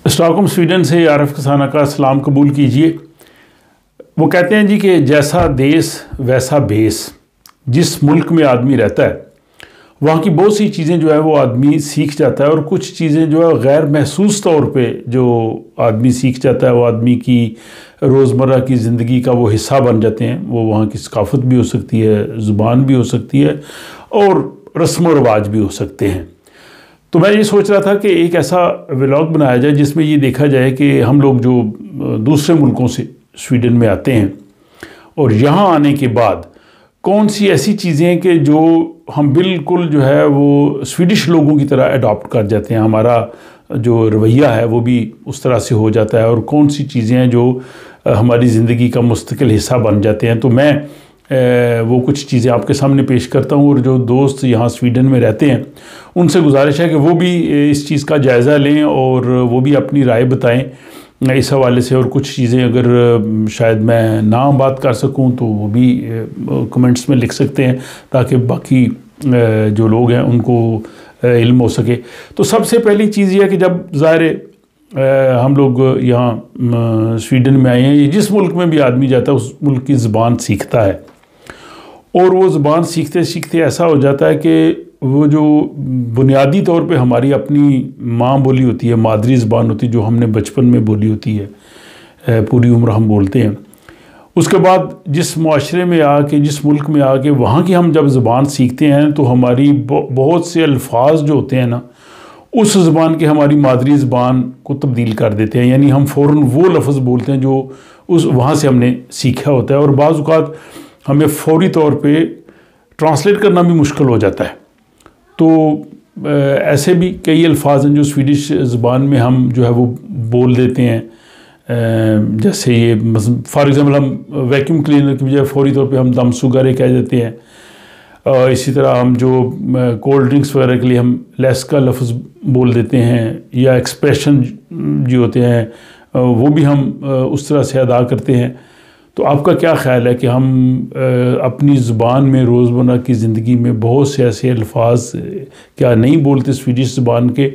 Stock Sweden سے عارف کسانہ کا سلام قبول کیجیے۔ وہ کہتے ہیں جی کہ جیسا دیس ویسا بیس، جس ملک میں آدمی رہتا ہے وہاں کی بہت سی چیزیں جو ہے وہ آدمی سیکھ جاتا ہے، اور کچھ چیزیں جو ہے غیر محسوس طور پہ جو آدمی سیکھ جاتا ہے وہ آدمی کی روزمرہ کی زندگی کا وہ حصہ بن جاتے ہیں۔ وہ وہاں کی ثقافت بھی ہو سکتی ہے، زبان بھی ہو سکتی ہے، اور رسم و رواج بھی ہو سکتے ہیں۔ تو میں یہ سوچ رہا تھا کہ ایک ایسا ولاگ بنایا جائے جس میں یہ دیکھا جائے کہ ہم لوگ جو دوسرے ملکوں سے سویڈن میں آتے ہیں اور یہاں آنے کے بعد کون سی ایسی چیزیں ہیں کہ جو ہم بالکل جو ہے وہ سویڈش لوگوں کی طرح اڈاپٹ کر جاتے ہیں، ہمارا جو رویہ ہے وہ بھی اس طرح سے ہو جاتا ہے، اور کون سی چیزیں ہیں جو ہماری زندگی کا مستقل حصہ بن جاتے ہیں۔ تو میں وہ کچھ چیزیں آپ کے سامنے پیش کرتا ہوں، اور جو دوست یہاں سویڈن میں رہتے ہیں ان سے گزارش ہے کہ وہ بھی اس چیز کا جائزہ لیں اور وہ بھی اپنی رائے بتائیں اس حوالے سے، اور کچھ چیزیں اگر شاید میں نہ بات کر سکوں تو وہ بھی کمنٹس میں لکھ سکتے ہیں تاکہ باقی جو لوگ ہیں ان کو علم ہو سکے۔ تو سب سے پہلی چیز یہ ہے کہ جب ظاہر ہم لوگ یہاں سویڈن میں آئے ہیں، جس ملک میں بھی آدمی جاتا ہے اس ملک کی زبان سیکھتا ہے، اور وہ زبان سیکھتے سیکھتے ایسا ہو جاتا ہے کہ وہ جو بنیادی طور پہ ہماری اپنی ماں بولی ہوتی ہے، مادری زبان ہوتی ہے جو ہم نے بچپن میں بولی ہوتی ہے، پوری عمر ہم بولتے ہیں، اس کے بعد جس معاشرے میں آ کے، جس ملک میں آ کے وہاں کی ہم جب زبان سیکھتے ہیں تو ہماری بہت سے الفاظ جو ہوتے ہیں نا اس زبان کے ہماری مادری زبان کو تبدیل کر دیتے ہیں، یعنی ہم فوراً وہ لفظ بولتے ہیں جو وہاں سے ہم نے سیکھا ہوتا ہے، اور بعض اوقات ہمیں فوری طور پہ ٹرانسلیٹ کرنا بھی مشکل ہو جاتا ہے۔ تو ایسے بھی کئی الفاظ ہیں جو سویڈش زبان میں ہم جو ہے وہ بول دیتے ہیں، جیسے یہ فار ایگزامپل ہم ویکیوم کلینر کی بجائے فوری طور پہ ہم دم سگارے کہہ دیتے ہیں، اسی طرح ہم جو کولڈ ڈرنکس وغیرہ کے لیے ہم لیس کا لفظ بول دیتے ہیں، یا ایکسپریشن جو ہوتے ہیں وہ بھی ہم اس طرح سے ادا کرتے ہیں۔ تو آپ کا کیا خیال ہے کہ ہم اپنی زبان میں روزمرہ کی زندگی میں بہت سے ایسے الفاظ کیا نہیں بولتے سویڈش زبان کے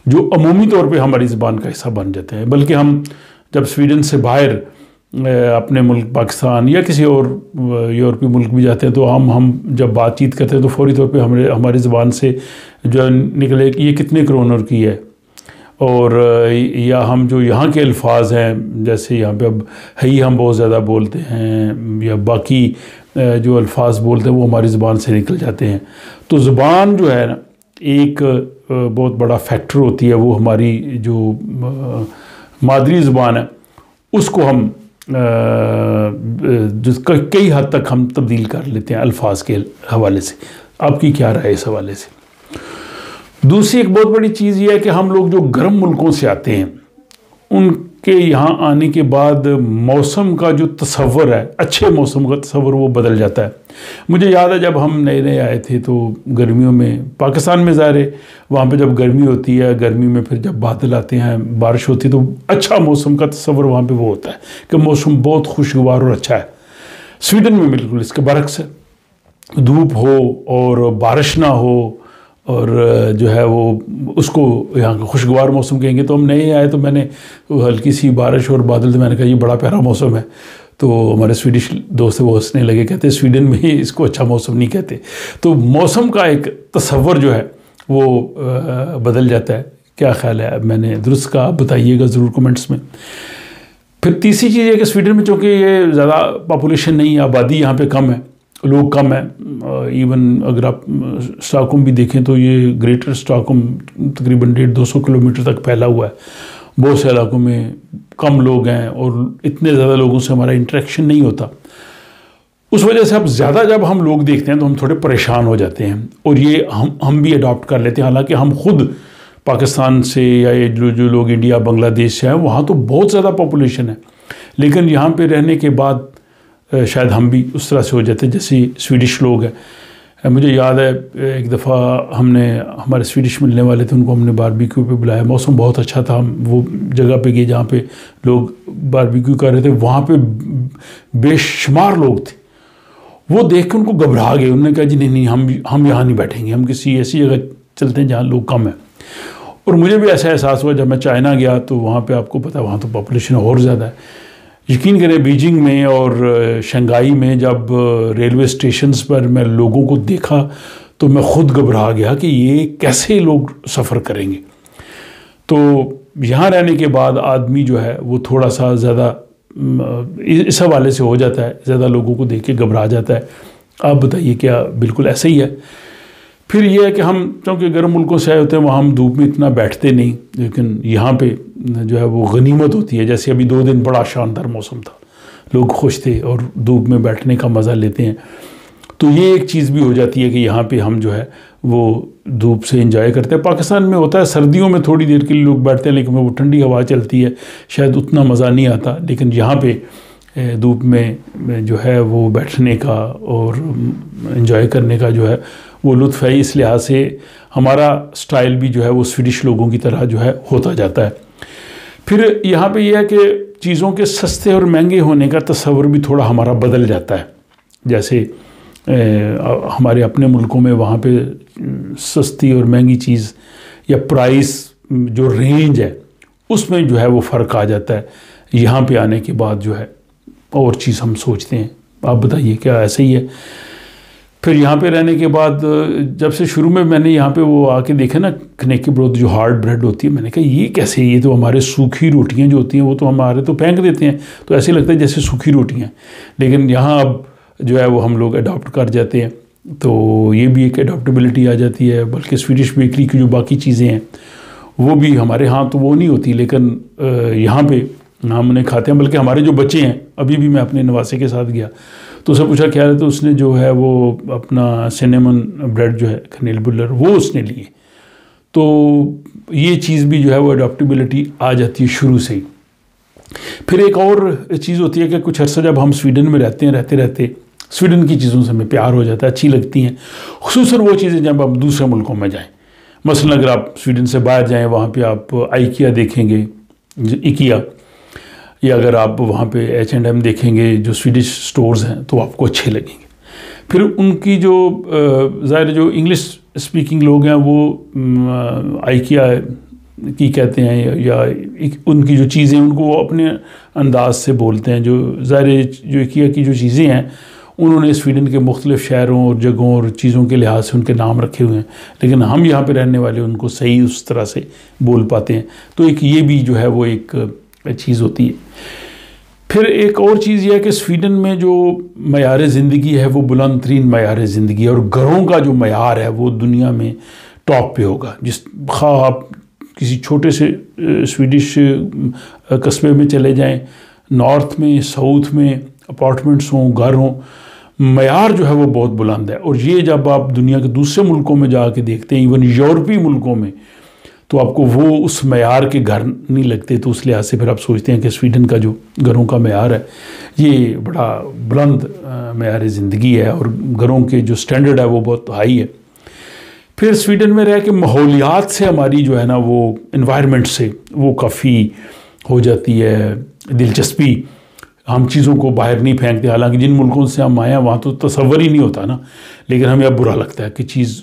جو عمومی طور پہ ہماری زبان کا حصہ بن جاتے ہیں، بلکہ ہم جب سویڈن سے باہر اپنے ملک پاکستان یا کسی اور یورپی ملک بھی جاتے ہیں تو ہم جب بات چیت کرتے ہیں تو فوری طور پہ ہماری زبان سے جو نکلے کہ یہ کتنے کرونر کی ہے، اور یا ہم جو یہاں کے الفاظ ہیں جیسے یہاں پہ اب ہی ہم بہت زیادہ بولتے ہیں، یا باقی جو الفاظ بولتے ہیں وہ ہماری زبان سے نکل جاتے ہیں۔ تو زبان جو ہے نا ایک بہت بڑا فیکٹر ہوتی ہے، وہ ہماری جو مادری زبان ہے اس کو ہم کئی حد تک ہم تبدیل کر لیتے ہیں الفاظ کے حوالے سے۔ آپ کی کیا رائے اس حوالے سے؟ دوسری ایک بہت بڑی چیز یہ ہے کہ ہم لوگ جو گرم ملکوں سے آتے ہیں ان کے یہاں آنے کے بعد موسم کا جو تصور ہے، اچھے موسم کا تصور وہ بدل جاتا ہے۔ مجھے یاد ہے جب ہم نئے نئے آئے تھے تو گرمیوں میں پاکستان میں ظاہر ہے وہاں پہ جب گرمی ہوتی ہے، گرمی میں پھر جب بادل آتے ہیں، بارش ہوتی ہے، تو اچھا موسم کا تصور وہاں پہ وہ ہوتا ہے کہ موسم بہت خوشگوار اور اچھا ہے۔ سویڈن میں بالکل اس کے برعکس ہے، دھوپ ہو اور بارش نہ ہو، اور جو ہے وہ اس کو یہاں کا خوشگوار موسم کہیں گے۔ تو ہم نئے آئے تو میں نے ہلکی سی بارش اور بادل، تو میں نے کہا یہ بڑا پیارا موسم ہے۔ تو ہمارے سویڈش دوست وہ ہنسنے لگے، کہتے سویڈن میں ہی اس کو اچھا موسم نہیں کہتے۔ تو موسم کا ایک تصور جو ہے وہ بدل جاتا ہے۔ کیا خیال ہے؟ میں نے درست کہا؟ بتائیے گا ضرور کمنٹس میں۔ پھر تیسری چیز ہے کہ سویڈن میں چونکہ یہ زیادہ پاپولیشن نہیں ہے، آبادی یہاں پہ کم ہے، لوگ کم ہیں، ایون اگر آپ اسٹاکہولم بھی دیکھیں تو یہ گریٹر اسٹاکہولم تقریباً 150-200 کلومیٹر تک پھیلا ہوا ہے۔ بہت سے علاقوں میں کم لوگ ہیں اور اتنے زیادہ لوگوں سے ہمارا انٹریکشن نہیں ہوتا، اس وجہ سے اب زیادہ جب ہم لوگ دیکھتے ہیں تو ہم تھوڑے پریشان ہو جاتے ہیں، اور یہ ہم بھی اڈاپٹ کر لیتے ہیں۔ حالانکہ ہم خود پاکستان سے یا جو لوگ انڈیا بنگلہ دیش سے ہیں وہاں تو بہت زیادہ پاپولیشن ہے، لیکن یہاں پہ رہنے کے بعد شاید ہم بھی اس طرح سے ہو جاتے ہیں جیسے سویڈش لوگ ہیں۔ مجھے یاد ہے ایک دفعہ ہم نے ہمارے سویڈش ملنے والے تھے، ان کو ہم نے باربیکیو پہ بلایا، موسم بہت اچھا تھا، ہم وہ جگہ پہ گئے جہاں پہ لوگ باربیکیو کر رہے تھے، وہاں پہ بے شمار لوگ تھے۔ وہ دیکھ کے ان کو گھبرا گئے، انہوں نے کہا جی نہیں ہم یہاں نہیں بیٹھیں گے، ہم کسی ایسی جگہ چلتے ہیں جہاں لوگ کم ہیں۔ اور مجھے بھی ایسا احساس ہوا جب میں چائنا گیا تو وہاں پہ آپ کو پتہ وہاں تو پاپولیشن اور زیادہ ہے. یقین کریں بیجنگ میں اور شنگھائی میں جب ریلوے اسٹیشنز پر میں لوگوں کو دیکھا تو میں خود گھبرا گیا کہ یہ کیسے لوگ سفر کریں گے. تو یہاں رہنے کے بعد آدمی جو ہے وہ تھوڑا سا زیادہ اس حوالے سے ہو جاتا ہے، زیادہ لوگوں کو دیکھ کے گھبرا جاتا ہے. آپ بتائیے کیا بالکل ایسا ہی ہے؟ پھر یہ ہے کہ ہم چونکہ گرم ملکوں سے آئے ہوتے ہیں وہاں ہم دھوپ میں اتنا بیٹھتے نہیں، لیکن یہاں پہ جو ہے وہ غنیمت ہوتی ہے. جیسے ابھی 2 دن بڑا شاندار موسم تھا، لوگ خوش تھے اور دھوپ میں بیٹھنے کا مزہ لیتے ہیں. تو یہ ایک چیز بھی ہو جاتی ہے کہ یہاں پہ ہم جو ہے وہ دھوپ سے انجوائے کرتے ہیں. پاکستان میں ہوتا ہے سردیوں میں تھوڑی دیر کے لیے لوگ بیٹھتے ہیں، لیکن وہ ٹھنڈی ہوا چلتی ہے شاید اتنا مزہ نہیں آتا. لیکن یہاں پہ دھوپ میں جو ہے وہ بیٹھنے کا اور انجوائے کرنے کا جو ہے وہ لطف ہے. اس لحاظ سے ہمارا سٹائل بھی جو ہے وہ سویڈش لوگوں کی طرح جو ہے ہوتا جاتا ہے. پھر یہاں پہ یہ ہے کہ چیزوں کے سستے اور مہنگے ہونے کا تصور بھی تھوڑا ہمارا بدل جاتا ہے. جیسے ہمارے اپنے ملکوں میں وہاں پہ سستی اور مہنگی چیز یا پرائس جو رینج ہے اس میں جو ہے وہ فرق آ جاتا ہے. یہاں پہ آنے کے بعد جو ہے اور چیز ہم سوچتے ہیں. آپ بتائیے کیا ایسا ہی ہے؟ پھر یہاں پہ رہنے کے بعد جب سے شروع میں نے یہاں پہ وہ آ کے دیکھا نا کھنیکی بروت جو ہارڈ بریڈ ہوتی ہے، میں نے کہا یہ کیسے، یہ تو ہمارے سوکھی روٹیاں جو ہوتی ہیں وہ تو ہمارے تو پھینک دیتے ہیں، تو ایسے لگتا ہے جیسے سوکھی روٹیاں. لیکن یہاں اب جو ہے وہ ہم لوگ اڈاپٹ کر جاتے ہیں، تو یہ بھی ایک اڈاپٹیبلٹی آ جاتی ہے. بلکہ سویڈش بیکری کی جو باقی چیزیں ہیں وہ بھی ہمارے ہاں تو وہ نہیں ہوتی، لیکن یہاں پہ ہم انہیں کھاتے ہیں. بلکہ ہمارے جو بچے ہیں، ابھی بھی میں اپنے نواسے کے ساتھ گیا تو اسے پوچھا کیا ہے، تو اس نے جو ہے وہ اپنا سینیمن بریڈ جو ہے کنیل بلر وہ اس نے لیے. تو یہ چیز بھی جو ہے وہ اڈاپٹیبلٹی آ جاتی ہے شروع سے ہی. پھر ایک اور چیز ہوتی ہے کہ کچھ عرصہ جب ہم سویڈن میں رہتے سویڈن کی چیزوں سے ہمیں پیار ہو جاتا ہے، اچھی لگتی ہیں. خصوصاً وہ چیزیں جب آپ دوسرے ملکوں میں جائیں، مثلا اگر آپ سویڈن سے باہر جائیں وہاں پہ آپ آئیکیا دیکھیں گے، ایکیا، یا اگر آپ وہاں پہ H&M دیکھیں گے جو سویڈش سٹورز ہیں تو آپ کو اچھے لگیں گے. پھر ان کی جو ظاہر جو انگلش اسپیکنگ لوگ ہیں وہ آئیکیا کی کہتے ہیں یا ان کی جو چیزیں ان کو اپنے انداز سے بولتے ہیں. جو ظاہر جو ایکیا کی جو چیزیں ہیں انہوں نے سویڈن کے مختلف شہروں اور جگہوں اور چیزوں کے لحاظ سے ان کے نام رکھے ہوئے ہیں، لیکن ہم یہاں پہ رہنے والے ان کو صحیح اس طرح سے بول پاتے ہیں. تو ایک یہ بھی جو ہے وہ ایک چیز ہوتی ہے. پھر ایک اور چیز یہ ہے کہ سویڈن میں جو معیار زندگی ہے وہ بلند ترین معیار زندگی ہے، اور گھروں کا جو معیار ہے وہ دنیا میں ٹاپ پہ ہوگا. خواہ آپ کسی چھوٹے سے سویڈش قصبے میں چلے جائیں، نارتھ میں ساؤتھ میں اپارٹمنٹس ہوں، گھر ہوں، معیار جو ہے وہ بہت بلند ہے. اور یہ جب آپ دنیا کے دوسرے ملکوں میں جا کے دیکھتے ہیں، ایون یورپی ملکوں میں، تو آپ کو وہ اس معیار کے گھر نہیں لگتے. تو اس لحاظ سے پھر آپ سوچتے ہیں کہ سویڈن کا جو گھروں کا معیار ہے یہ بڑا بلند معیار زندگی ہے، اور گھروں کے جو سٹینڈرڈ ہے وہ بہت ہائی ہے. پھر سویڈن میں رہ کے ماحولیات سے ہماری جو ہے نا وہ انوائرمنٹ سے وہ کافی ہو جاتی ہے دلچسپی. ہم چیزوں کو باہر نہیں پھینکتے، حالانکہ جن ملکوں سے ہم آئے ہیں وہاں تو تصور ہی نہیں ہوتا نا، لیکن ہمیں اب برا لگتا ہے کہ چیز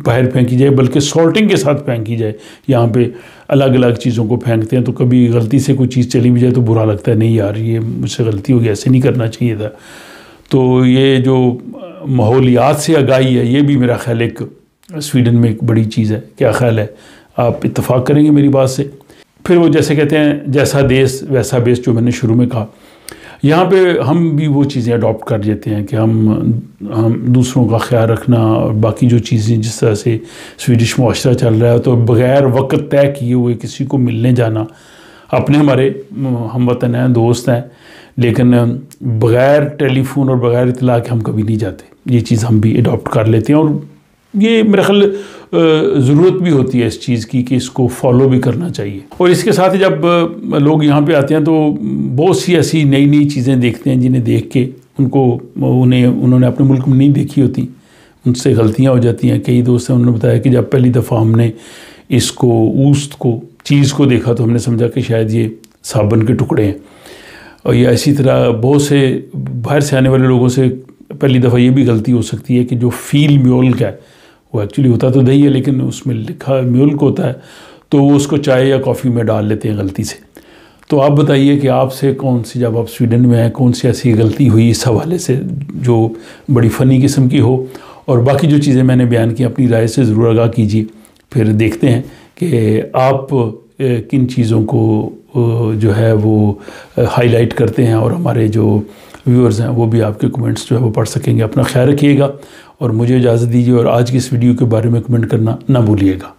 باہر پھینکی جائے، بلکہ سالٹنگ کے ساتھ پھینکی جائے. یہاں پہ الگ الگ چیزوں کو پھینکتے ہیں تو کبھی غلطی سے کوئی چیز چلی بھی جائے تو برا لگتا ہے، نہیں یار یہ مجھ سے غلطی ہو گئی، ایسے نہیں کرنا چاہیے تھا. تو یہ جو ماحولیات سے آگاہی ہے یہ بھی میرا خیال ایک سویڈن میں ایک بڑی چیز ہے. کیا خیال ہے؟ آپ اتفاق کریں گے میری بات سے؟ پھر وہ جیسے کہتے ہیں جیسا دیس ویسا بیس، جو میں نے شروع میں کہا، یہاں پہ ہم بھی وہ چیزیں اڈاپٹ کر لیتے ہیں کہ ہم دوسروں کا خیال رکھنا اور باقی جو چیزیں جس طرح سے سویڈش معاشرہ چل رہا ہے، تو بغیر وقت طے کیے ہوئے کسی کو ملنے جانا، اپنے ہمارے ہم وطن ہیں، دوست ہیں، لیکن بغیر ٹیلی فون اور بغیر اطلاع کے ہم کبھی نہیں جاتے. یہ چیز ہم بھی اڈاپٹ کر لیتے ہیں، اور یہ میرا خیال ضرورت بھی ہوتی ہے اس چیز کی کہ اس کو فالو بھی کرنا چاہیے. اور اس کے ساتھ ہی جب لوگ یہاں پہ آتے ہیں تو بہت سی ایسی نئی نئی چیزیں دیکھتے ہیں جنہیں دیکھ کے انہوں نے اپنے ملک میں نہیں دیکھی ہوتی، ان سے غلطیاں ہو جاتی ہیں. کئی دوست ہیں، انہوں نے بتایا کہ جب پہلی دفعہ ہم نے اس کو اوست کو چیز کو دیکھا تو ہم نے سمجھا کہ شاید یہ صابن کے ٹکڑے ہیں. اور یہ اسی طرح بہت سے باہر سے آنے والے لوگوں سے پہلی دفعہ یہ بھی غلطی ہو سکتی ہے کہ جو فیل میولک ہے وہ ایکچولی ہوتا تو دہی ہے، لیکن اس میں لکھا میولک ہوتا ہے. تو وہ اس کو چائے یا کافی میں ڈال لیتے ہیں غلطی سے۔ تو آپ بتائیے کہ آپ سے کون سی، جب آپ سویڈن میں ہیں، کون سی ایسی غلطی ہوئی اس حوالے سے جو بڑی فنی قسم کی ہو، اور باقی جو چیزیں میں نے بیان کی اپنی رائے سے ضرور آگاہ کیجیے۔ پھر دیکھتے ہیں کہ آپ کن چیزوں کو جو ہے وہ ہائی لائٹ کرتے ہیں، اور ہمارے جو ویورز ہیں وہ بھی آپ کے کمنٹس جو ہے وہ پڑھ سکیں گے۔ اپنا خیال رکھیے گا اور مجھے اجازت دیجیے، اور آج کی اس ویڈیو کے بارے میں کمنٹ کرنا نہ بھولیے گا۔